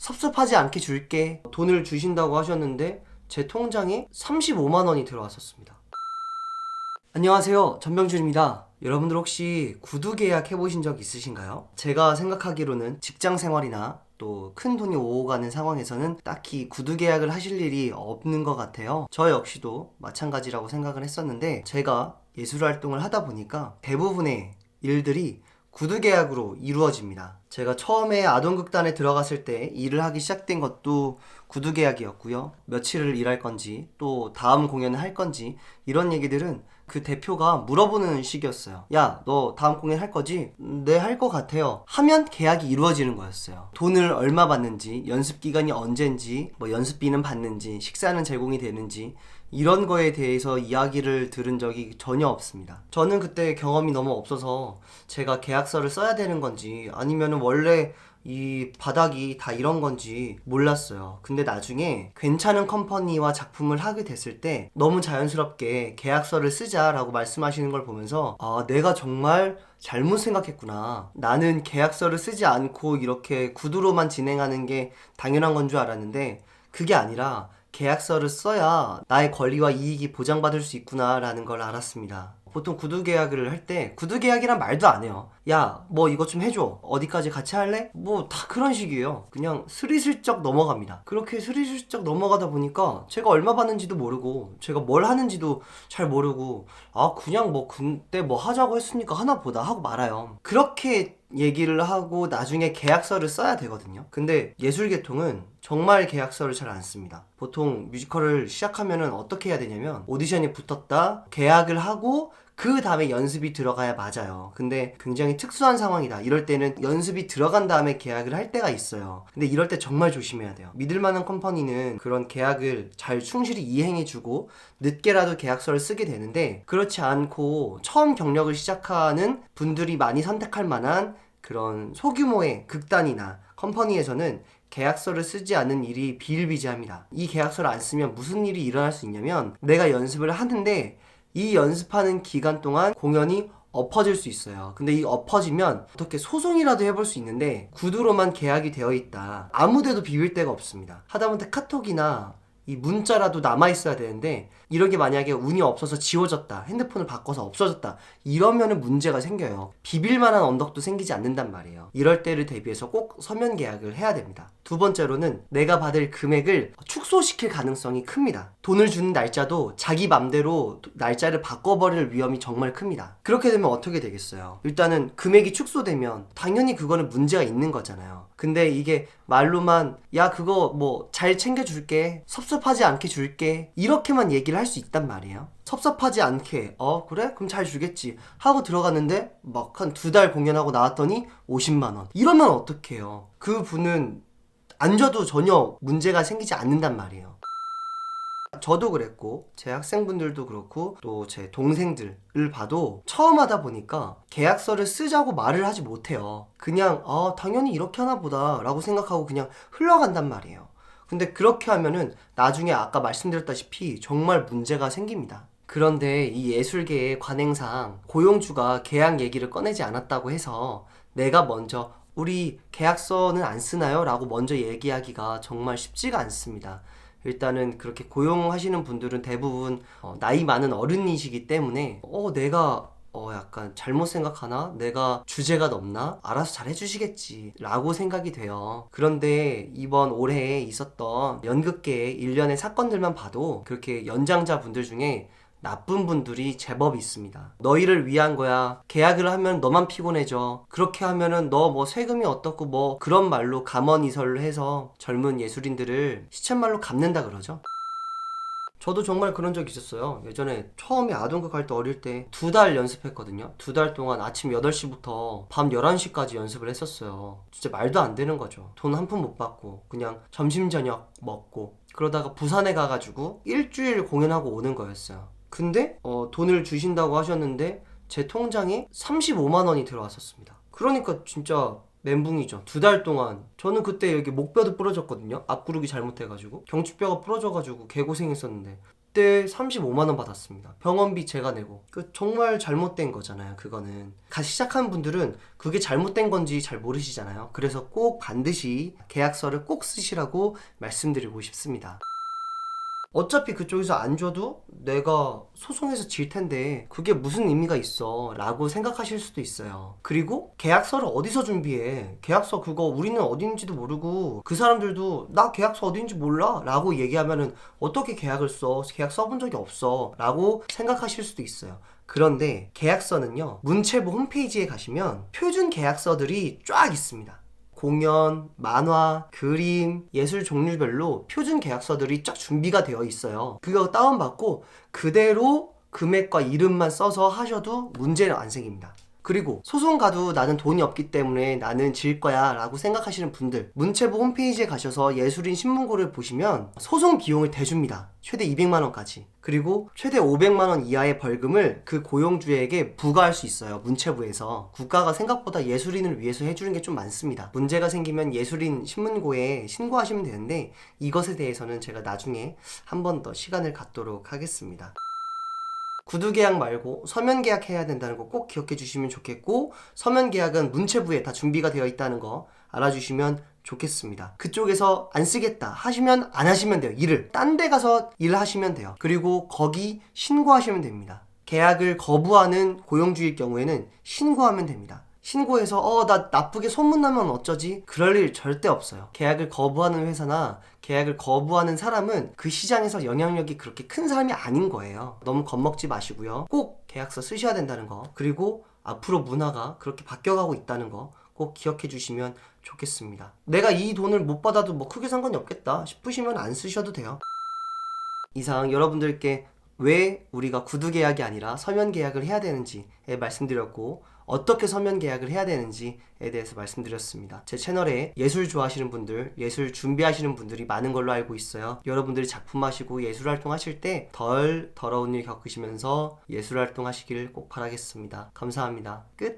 섭섭하지 않게 줄게. 돈을 주신다고 하셨는데 제 통장에 35만 원이 들어왔었습니다. 안녕하세요, 전병준입니다. 여러분들 혹시 구두 계약 해보신 적 있으신가요? 제가 생각하기로는 직장 생활이나 또 큰 돈이 오가는 상황에서는 딱히 구두 계약을 하실 일이 없는 것 같아요. 저 역시도 마찬가지라고 생각을 했었는데, 제가 예술 활동을 하다 보니까 대부분의 일들이 구두 계약으로 이루어집니다. 제가 처음에 아동극단에 들어갔을 때 일을 하기 시작된 것도 구두 계약이었고요. 며칠을 일할 건지 또 다음 공연을 할 건지 이런 얘기들은 그 대표가 물어보는 식이었어요. 야, 너 다음 공연 할 거지? 네, 할 것 같아요. 하면 계약이 이루어지는 거였어요. 돈을 얼마 받는지, 연습 기간이 언젠지, 뭐 연습비는 받는지, 식사는 제공이 되는지 이런 거에 대해서 이야기를 들은 적이 전혀 없습니다. 저는 그때 경험이 너무 없어서 제가 계약서를 써야 되는 건지 아니면 원래 이 바닥이 다 이런 건지 몰랐어요. 근데 나중에 괜찮은 컴퍼니와 작품을 하게 됐을 때 너무 자연스럽게 계약서를 쓰자라고 말씀하시는 걸 보면서, 아, 내가 정말 잘못 생각했구나. 나는 계약서를 쓰지 않고 이렇게 구두로만 진행하는 게 당연한 건 줄 알았는데 그게 아니라 계약서를 써야 나의 권리와 이익이 보장받을 수 있구나라는 걸 알았습니다. 보통 구두 계약을 할 때 구두 계약이란 말도 안 해요. 야, 뭐 이거 좀 해줘. 어디까지 같이 할래? 뭐 다 그런 식이에요. 그냥 스리슬쩍 넘어갑니다. 그렇게 스리슬쩍 넘어가다 보니까 제가 얼마 받는지도 모르고 제가 뭘 하는지도 잘 모르고, 아, 그냥 뭐 그때 뭐 하자고 했으니까 하나 보다 하고 말아요. 그렇게 얘기를 하고 나중에 계약서를 써야 되거든요. 근데 예술계통은 정말 계약서를 잘 안 씁니다. 보통 뮤지컬을 시작하면은 어떻게 해야 되냐면 오디션이 붙었다, 계약을 하고 그 다음에 연습이 들어가야 맞아요. 근데 굉장히 특수한 상황이다. 이럴 때는 연습이 들어간 다음에 계약을 할 때가 있어요. 근데 이럴 때 정말 조심해야 돼요. 믿을 만한 컴퍼니는 그런 계약을 잘 충실히 이행해주고 늦게라도 계약서를 쓰게 되는데, 그렇지 않고 처음 경력을 시작하는 분들이 많이 선택할 만한 그런 소규모의 극단이나 컴퍼니에서는 계약서를 쓰지 않는 일이 비일비재합니다. 이 계약서를 안 쓰면 무슨 일이 일어날 수 있냐면, 내가 연습을 하는데 이 연습하는 기간 동안 공연이 엎어질 수 있어요. 근데 이 엎어지면 어떻게 소송이라도 해볼 수 있는데 구두로만 계약이 되어 있다, 아무데도 비빌 데가 없습니다. 하다못해 카톡이나 이 문자라도 남아있어야 되는데 이렇게 만약에 운이 없어서 지워졌다, 핸드폰을 바꿔서 없어졌다, 이러면은 문제가 생겨요. 비빌만한 언덕도 생기지 않는단 말이에요. 이럴 때를 대비해서 꼭 서면 계약을 해야 됩니다. 두 번째로는 내가 받을 금액을 축소시킬 가능성이 큽니다. 돈을 주는 날짜도 자기 맘대로 날짜를 바꿔버릴 위험이 정말 큽니다. 그렇게 되면 어떻게 되겠어요? 일단은 금액이 축소되면 당연히 그거는 문제가 있는 거잖아요. 근데 이게 말로만 야, 그거 뭐 잘 챙겨줄게, 섭섭하지 않게 줄게, 이렇게만 얘기를 할 수 있단 말이에요. 섭섭하지 않게, 그래? 그럼 잘 주겠지 하고 들어갔는데 막 한 2달 공연하고 나왔더니 50만 원, 이러면 어떡해요? 그 분은 안 줘도 전혀 문제가 생기지 않는단 말이에요. 저도 그랬고 제 학생분들도 그렇고 또 제 동생들을 봐도 처음 하다 보니까 계약서를 쓰자고 말을 하지 못해요. 그냥 당연히 이렇게 하나 보다 라고 생각하고 그냥 흘러간단 말이에요. 근데 그렇게 하면은 나중에 아까 말씀드렸다시피 정말 문제가 생깁니다. 그런데 이 예술계의 관행상 고용주가 계약 얘기를 꺼내지 않았다고 해서 내가 먼저 우리 계약서는 안 쓰나요? 라고 먼저 얘기하기가 정말 쉽지가 않습니다. 일단은 그렇게 고용하시는 분들은 대부분 나이 많은 어른이시기 때문에 내가 약간 잘못 생각하나? 내가 주제가 넘나? 알아서 잘 해주시겠지 라고 생각이 돼요. 그런데 이번 올해에 있었던 연극계의 일련의 사건들만 봐도 그렇게 연장자 분들 중에 나쁜 분들이 제법 있습니다. 너희를 위한 거야. 계약을 하면 너만 피곤해져. 그렇게 하면은 너 뭐 세금이 어떻고 뭐 그런 말로 감언이설을 해서 젊은 예술인들을 시쳇말로 갚는다 그러죠. 저도 정말 그런 적 있었어요. 예전에 처음에 아동극 할 때 어릴 때 2달 연습했거든요. 2달 동안 아침 8시부터 밤 11시까지 연습을 했었어요. 진짜 말도 안 되는 거죠. 돈 한 푼 못 받고 그냥 점심 저녁 먹고 그러다가 부산에 가가지고 일주일 공연하고 오는 거였어요. 근데 돈을 주신다고 하셨는데 제 통장에 35만 원이 들어왔었습니다. 그러니까 진짜 멘붕이죠. 2달 동안 저는 그때 여기 목뼈도 부러졌거든요. 앞구르기 잘못해가지고 경추뼈가 부러져가지고 개고생했었는데 그때 35만 원 받았습니다. 병원비 제가 내고. 정말 잘못된 거잖아요. 그거는 같이 시작하는 분들은 그게 잘못된 건지 잘 모르시잖아요. 그래서 꼭 반드시 계약서를 꼭 쓰시라고 말씀드리고 싶습니다. 어차피 그쪽에서 안 줘도 내가 소송해서 질 텐데 그게 무슨 의미가 있어 라고 생각하실 수도 있어요. 그리고 계약서를 어디서 준비해? 계약서 그거 우리는 어딘지도 모르고 그 사람들도 나 계약서 어딘지 몰라 라고 얘기하면은 어떻게 계약을 써? 계약 써본 적이 없어 라고 생각하실 수도 있어요. 그런데 계약서는요, 문체부 홈페이지에 가시면 표준 계약서들이 쫙 있습니다. 공연, 만화, 그림, 예술 종류별로 표준 계약서들이 쫙 준비가 되어 있어요. 그거 다운받고 그대로 금액과 이름만 써서 하셔도 문제는 안 생깁니다. 그리고 소송 가도 나는 돈이 없기 때문에 나는 질 거야 라고 생각하시는 분들, 문체부 홈페이지에 가셔서 예술인 신문고를 보시면 소송 비용을 대줍니다. 최대 200만 원까지. 그리고 최대 500만 원 이하의 벌금을 그 고용주에게 부과할 수 있어요. 문체부에서. 국가가 생각보다 예술인을 위해서 해주는 게 좀 많습니다. 문제가 생기면 예술인 신문고에 신고하시면 되는데 이것에 대해서는 제가 나중에 한 번 더 시간을 갖도록 하겠습니다. 구두 계약 말고 서면 계약해야 된다는 거 꼭 기억해 주시면 좋겠고, 서면 계약은 문체부에 다 준비가 되어 있다는 거 알아주시면 좋겠습니다. 그쪽에서 안 쓰겠다 하시면 안 하시면 돼요. 일을 딴 데 가서 일하시면 돼요. 그리고 거기 신고하시면 됩니다. 계약을 거부하는 고용주일 경우에는 신고하면 됩니다. 신고해서 나 나쁘게 소문나면 어쩌지? 그럴 일 절대 없어요. 계약을 거부하는 회사나 계약을 거부하는 사람은 그 시장에서 영향력이 그렇게 큰 사람이 아닌 거예요. 너무 겁먹지 마시고요. 꼭 계약서 쓰셔야 된다는 거, 그리고 앞으로 문화가 그렇게 바뀌어가고 있다는 거 꼭 기억해 주시면 좋겠습니다. 내가 이 돈을 못 받아도 뭐 크게 상관이 없겠다 싶으시면 안 쓰셔도 돼요. 이상 여러분들께 왜 우리가 구두 계약이 아니라 서면 계약을 해야 되는지에 말씀드렸고, 어떻게 서면 계약을 해야 되는지에 대해서 말씀드렸습니다. 제 채널에 예술 좋아하시는 분들, 예술 준비하시는 분들이 많은 걸로 알고 있어요. 여러분들이 작품하시고 예술 활동하실 때 덜 더러운 일 겪으시면서 예술 활동하시길 꼭 바라겠습니다. 감사합니다. 끝!